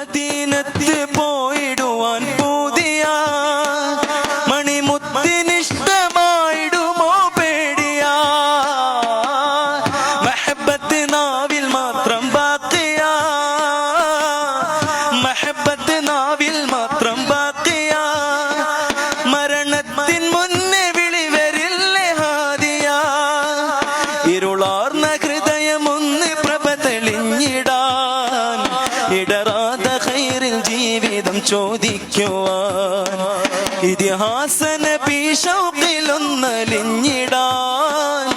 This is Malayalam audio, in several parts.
മദീനത്ത് പോയിടുവാൻ പൂതിയ മണിമുത്തിനിഷ്ടമായിടുമോ പേടിയ മഹബത്ത് നാവിൽ മാത്രം ബാക്കിയ മഹബത്ത് നാവിൽ മാത്രം ബാക്കിയ മരണത്തിൻ മുന്നേ വിളി വരില്ലേ ഹാദിയ ഇരുളാർന്ന ഹൃദയമൊന്ന് പ്രഭ തെളിഞ്ഞിടാൻ ഇടറാത ഖൈറിൽ ജീവിതം ചോദിക്കുവാൻ ഇതിഹാസ നബി ഷൗഖിലൊന്നലിഞ്ഞിടാൻ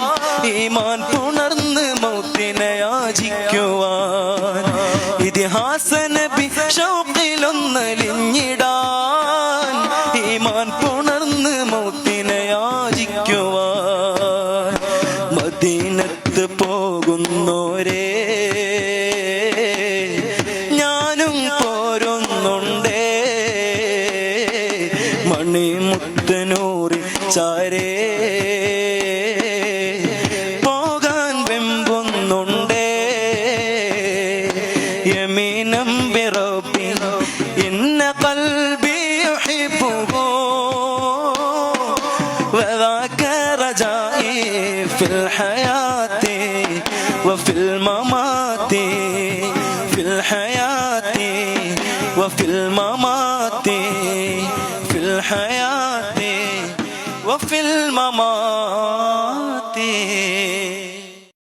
ഈമാൻ പുണർന്ന് മൗത്തിനെ യാചിക്കുവാൻ ഇതിഹാസ നബി ഷൗഖിലൊന്നലിഞ്ഞിടാൻ ഈമാൻ പുണർന്ന് മൗത്തിനെ യാചിക്കുവാൻ മദീനത്ത് പോകുന്നോരേ ഞാനും പോരുന്നുണ്ടേ മണിമുത്തനൂറി ചാരേ പോകാൻ വെമ്പുന്നുണ്ടേ യമീനം ബിറബ്ബി ഇന്ന ഖൽബി യുഹിബ്ബുഹു വദാക റജാഇ ഫിൽ ഹയാതി വഫിൽ മമാതി ഫിൽ ഹയാതി വഫിൽ മമാതി